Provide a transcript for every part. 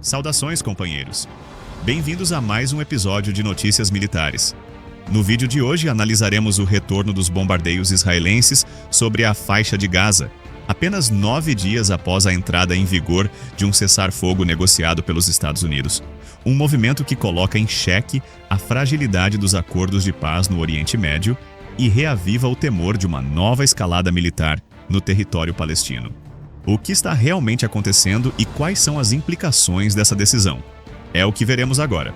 Saudações, companheiros! Bem-vindos a mais um episódio de Notícias Militares. No vídeo de hoje analisaremos o retorno dos bombardeios israelenses sobre a faixa de Gaza, apenas 9 dias após a entrada em vigor de um cessar-fogo negociado pelos Estados Unidos. Um movimento que coloca em xeque a fragilidade dos acordos de paz no Oriente Médio e reaviva o temor de uma nova escalada militar no território palestino. O que está realmente acontecendo e quais são as implicações dessa decisão? É o que veremos agora.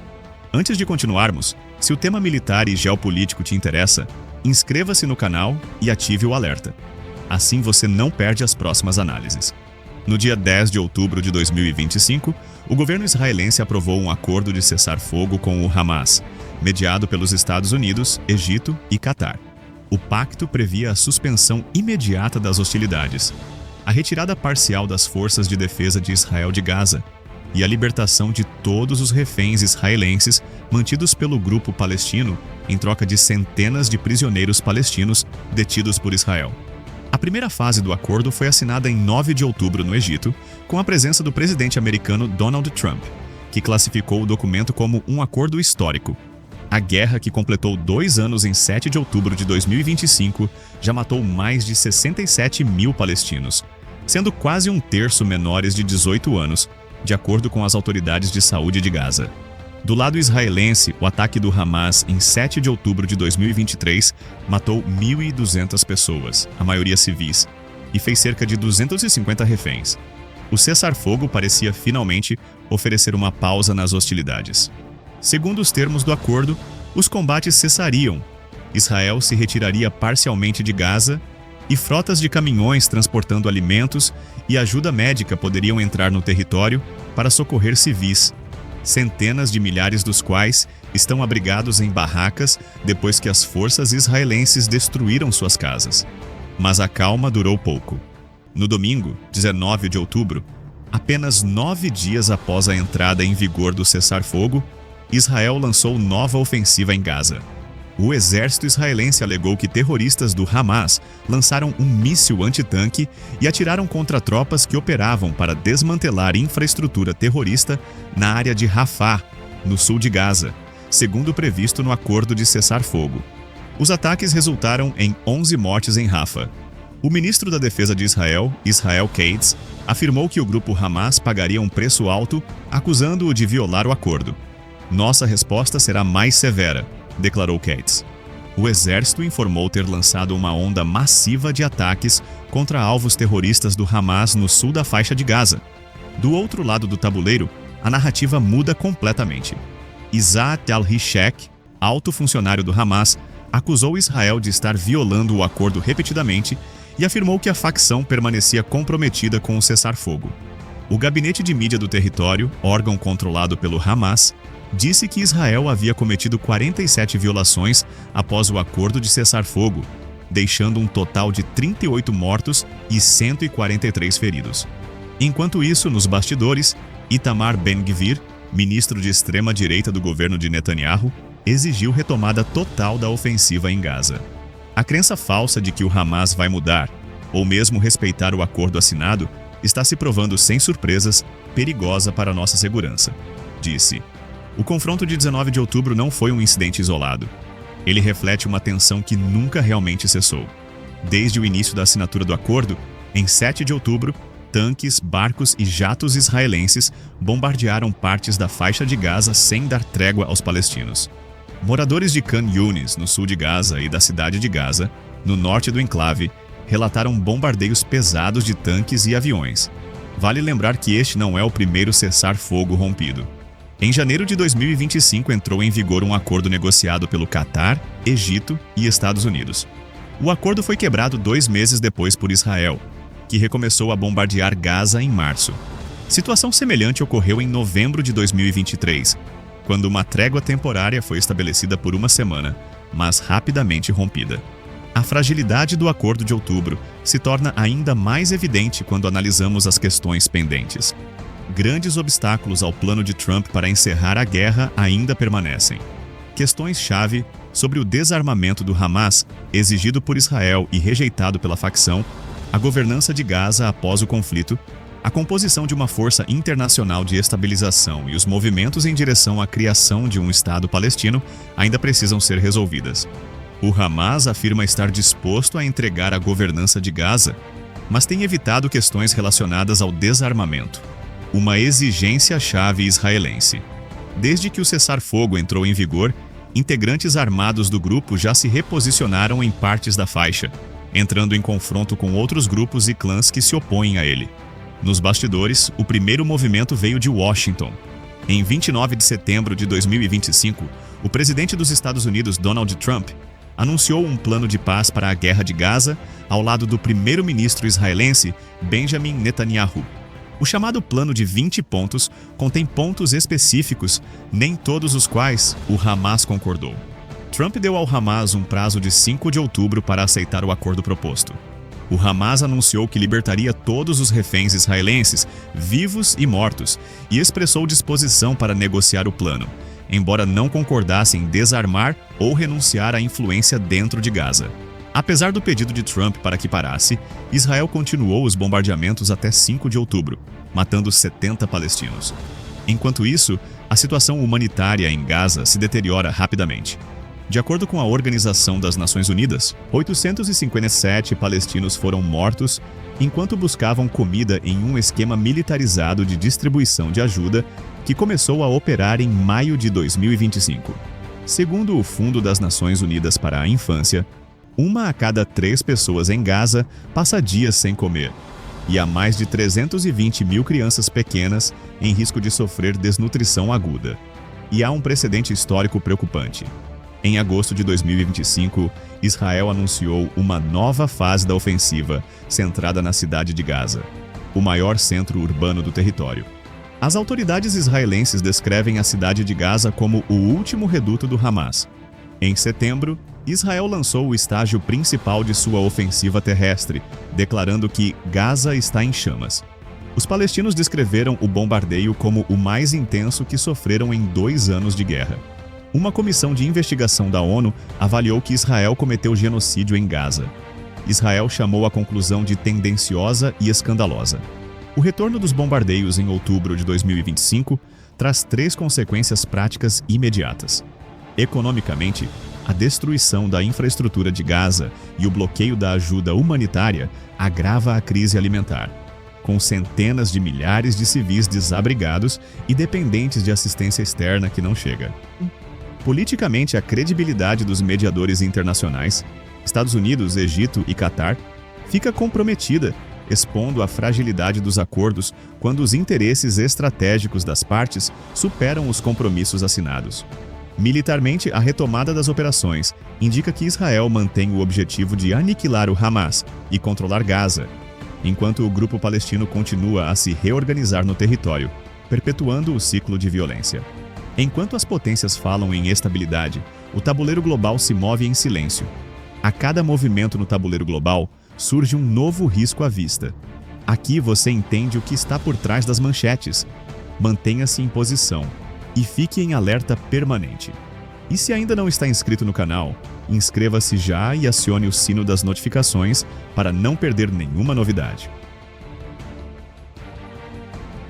Antes de continuarmos, se o tema militar e geopolítico te interessa, inscreva-se no canal e ative o alerta. Assim você não perde as próximas análises. No dia 10 de outubro de 2025, o governo israelense aprovou um acordo de cessar-fogo com o Hamas, mediado pelos Estados Unidos, Egito e Catar. O pacto previa a suspensão imediata das hostilidades, a retirada parcial das forças de defesa de Israel de Gaza e a libertação de todos os reféns israelenses mantidos pelo grupo palestino em troca de centenas de prisioneiros palestinos detidos por Israel. A primeira fase do acordo foi assinada em 9 de outubro no Egito, com a presença do presidente americano Donald Trump, que classificou o documento como um acordo histórico. A guerra, que completou 2 anos em 7 de outubro de 2025, já matou mais de 67 mil palestinos, sendo quase um terço menores de 18 anos, de acordo com as autoridades de saúde de Gaza. Do lado israelense, o ataque do Hamas em 7 de outubro de 2023 matou 1.200 pessoas, a maioria civis, e fez cerca de 250 reféns. O cessar-fogo parecia finalmente oferecer uma pausa nas hostilidades. Segundo os termos do acordo, os combates cessariam, Israel se retiraria parcialmente de Gaza e frotas de caminhões transportando alimentos e ajuda médica poderiam entrar no território para socorrer civis, centenas de milhares dos quais estão abrigados em barracas depois que as forças israelenses destruíram suas casas. Mas a calma durou pouco. No domingo, 19 de outubro, apenas 9 dias após a entrada em vigor do cessar-fogo, Israel lançou nova ofensiva em Gaza. O exército israelense alegou que terroristas do Hamas lançaram um míssil antitanque e atiraram contra tropas que operavam para desmantelar infraestrutura terrorista na área de Rafah, no sul de Gaza, segundo previsto no acordo de cessar-fogo. Os ataques resultaram em 11 mortes em Rafah. O ministro da Defesa de Israel, Israel Katz, afirmou que o grupo Hamas pagaria um preço alto, acusando-o de violar o acordo. Nossa resposta será mais severa, declarou Katz. O exército informou ter lançado uma onda massiva de ataques contra alvos terroristas do Hamas no sul da faixa de Gaza. Do outro lado do tabuleiro, a narrativa muda completamente. Izzat al-Hishek, alto funcionário do Hamas, acusou Israel de estar violando o acordo repetidamente e afirmou que a facção permanecia comprometida com o cessar-fogo. O gabinete de mídia do território, órgão controlado pelo Hamas, disse que Israel havia cometido 47 violações após o acordo de cessar-fogo, deixando um total de 38 mortos e 143 feridos. Enquanto isso, nos bastidores, Itamar Ben-Gvir, ministro de extrema-direita do governo de Netanyahu, exigiu retomada total da ofensiva em Gaza. A crença falsa de que o Hamas vai mudar, ou mesmo respeitar o acordo assinado, está se provando sem surpresas perigosa para nossa segurança, disse. O confronto de 19 de outubro não foi um incidente isolado. Ele reflete uma tensão que nunca realmente cessou. Desde o início da assinatura do acordo, em 7 de outubro, tanques, barcos e jatos israelenses bombardearam partes da faixa de Gaza sem dar trégua aos palestinos. Moradores de Khan Yunis, no sul de Gaza, e da cidade de Gaza, no norte do enclave, relataram bombardeios pesados de tanques e aviões. Vale lembrar que este não é o primeiro cessar-fogo rompido. Em janeiro de 2025 entrou em vigor um acordo negociado pelo Catar, Egito e Estados Unidos. O acordo foi quebrado 2 meses depois por Israel, que recomeçou a bombardear Gaza em março. Situação semelhante ocorreu em novembro de 2023, quando uma trégua temporária foi estabelecida por uma semana, mas rapidamente rompida. A fragilidade do acordo de outubro se torna ainda mais evidente quando analisamos as questões pendentes. Grandes obstáculos ao plano de Trump para encerrar a guerra ainda permanecem. Questões-chave sobre o desarmamento do Hamas, exigido por Israel e rejeitado pela facção, a governança de Gaza após o conflito, A composição de uma força internacional de estabilização e os movimentos em direção à criação de um Estado palestino ainda precisam ser resolvidas. O Hamas afirma estar disposto a entregar a governança de Gaza, mas tem evitado questões relacionadas ao desarmamento, uma exigência-chave israelense. Desde que o cessar-fogo entrou em vigor, integrantes armados do grupo já se reposicionaram em partes da faixa, entrando em confronto com outros grupos e clãs que se opõem a ele. Nos bastidores, o primeiro movimento veio de Washington. Em 29 de setembro de 2025, o presidente dos Estados Unidos, Donald Trump, anunciou um plano de paz para a Guerra de Gaza ao lado do primeiro-ministro israelense Benjamin Netanyahu. O chamado Plano de 20 pontos contém pontos específicos, nem todos os quais o Hamas concordou. Trump deu ao Hamas um prazo de 5 de outubro para aceitar o acordo proposto. O Hamas anunciou que libertaria todos os reféns israelenses, vivos e mortos, e expressou disposição para negociar o plano, embora não concordasse em desarmar ou renunciar à influência dentro de Gaza. Apesar do pedido de Trump para que parasse, Israel continuou os bombardeamentos até 5 de outubro, matando 70 palestinos. Enquanto isso, a situação humanitária em Gaza se deteriora rapidamente. De acordo com a Organização das Nações Unidas, 857 palestinos foram mortos enquanto buscavam comida em um esquema militarizado de distribuição de ajuda que começou a operar em maio de 2025. Segundo o Fundo das Nações Unidas para a Infância, 1 a cada 3 pessoas em Gaza passa dias sem comer, e há mais de 320 mil crianças pequenas em risco de sofrer desnutrição aguda. E há um precedente histórico preocupante. Em agosto de 2025, Israel anunciou uma nova fase da ofensiva centrada na cidade de Gaza, o maior centro urbano do território. As autoridades israelenses descrevem a cidade de Gaza como o último reduto do Hamas. Em setembro, Israel lançou o estágio principal de sua ofensiva terrestre, declarando que Gaza está em chamas. Os palestinos descreveram o bombardeio como o mais intenso que sofreram em 2 anos de guerra. Uma comissão de investigação da ONU avaliou que Israel cometeu genocídio em Gaza. Israel chamou a conclusão de tendenciosa e escandalosa. O retorno dos bombardeios em outubro de 2025 traz 3 consequências práticas imediatas. Economicamente, a destruição da infraestrutura de Gaza e o bloqueio da ajuda humanitária agrava a crise alimentar, com centenas de milhares de civis desabrigados e dependentes de assistência externa que não chega. Politicamente, a credibilidade dos mediadores internacionais, Estados Unidos, Egito e Catar, fica comprometida, expondo a fragilidade dos acordos quando os interesses estratégicos das partes superam os compromissos assinados. Militarmente, a retomada das operações indica que Israel mantém o objetivo de aniquilar o Hamas e controlar Gaza, enquanto o grupo palestino continua a se reorganizar no território, perpetuando o ciclo de violência. Enquanto as potências falam em estabilidade, o tabuleiro global se move em silêncio. A cada movimento no tabuleiro global, surge um novo risco à vista. Aqui você entende o que está por trás das manchetes. Mantenha-se em posição e fique em alerta permanente. E se ainda não está inscrito no canal, inscreva-se já e acione o sino das notificações para não perder nenhuma novidade.